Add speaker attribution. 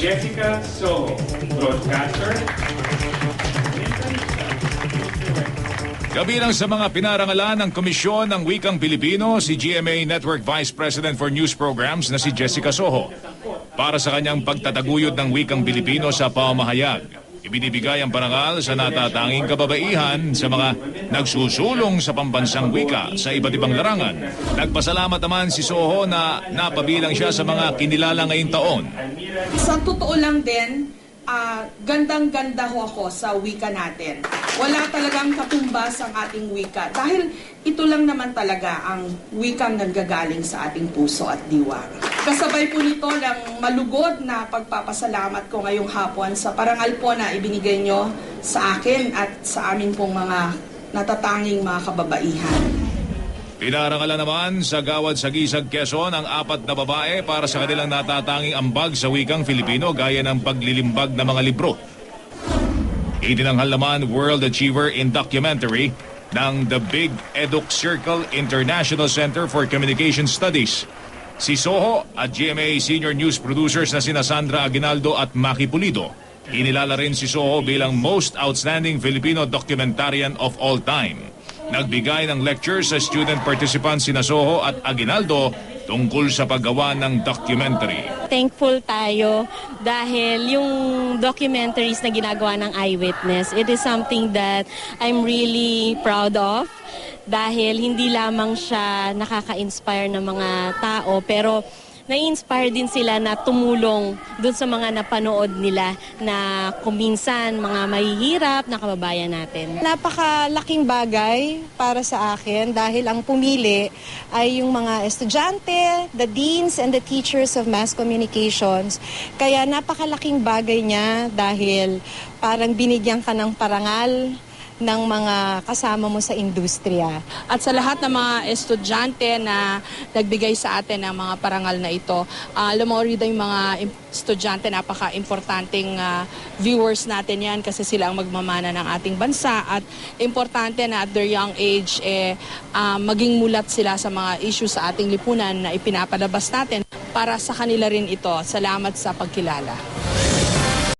Speaker 1: Jessica Soho, broadcaster.
Speaker 2: Kabilang sa mga pinarangalan ng Komisyon ng Wikang Pilipino, si GMA Network Vice President for News Programs na si Jessica Soho. Para sa kanyang pagtataguyod ng Wikang Pilipino sa pamahayag, ibinibigay ang parangal sa natatanging kababaihan sa mga nagsusulong sa pambansang wika sa iba't ibang larangan. Nagpasalamat naman si Soho na napabilang siya sa mga kinilala ngayong taon.
Speaker 3: Sa totoo lang din, gandang-ganda ho ako sa wika natin. Wala talagang katumbas ang ating wika dahil ito lang naman talaga ang wikang nanggagaling sa ating puso at diwa. Kasabay po nito ng malugod na pagpapasalamat ko ngayong hapon sa parangal po na ibinigay nyo sa akin at sa amin pong mga natatanging mga kababaihan.
Speaker 2: Pinarangalan naman sa Gawad Sagisag, Quezon ang 4 na babae para sa kanilang natatanging ambag sa wikang Filipino gaya ng paglilimbag ng mga libro. Itinanghal naman World Achiever in Documentary ng The Big Eduk Circle International Center for Communication Studies. Si Soho at GMA Senior News Producers na sina Sandra Aguinaldo at Maki Pulido. Inilala rin si Soho bilang Most Outstanding Filipino Documentarian of All Time. Nagbigay ng lecture sa student participants sina Soho at Aguinaldo tungkol sa paggawa ng documentary.
Speaker 4: Thankful tayo dahil yung documentaries na ginagawa ng Eyewitness, it is something that I'm really proud of dahil hindi lamang siya nakaka-inspire ng mga tao pero na-inspire din sila na tumulong dun sa mga napanood nila na kuminsan mga mahihirap na kababayan natin.
Speaker 5: Napakalaking bagay para sa akin dahil ang pumili ay yung mga estudyante, the deans and the teachers of mass communications. Kaya napakalaking bagay niya dahil parang binigyan ka ng parangal ng mga kasama mo sa industriya.
Speaker 6: At sa lahat ng mga estudyante na nagbigay sa atin ng mga parangal na ito, alam mo rin yung mga estudyante, napaka-importanting viewers natin yan kasi sila ang magmamana ng ating bansa at importante na at their young age maging mulat sila sa mga issues sa ating lipunan na ipinapalabas natin. Para sa kanila rin ito. Salamat sa pagkilala.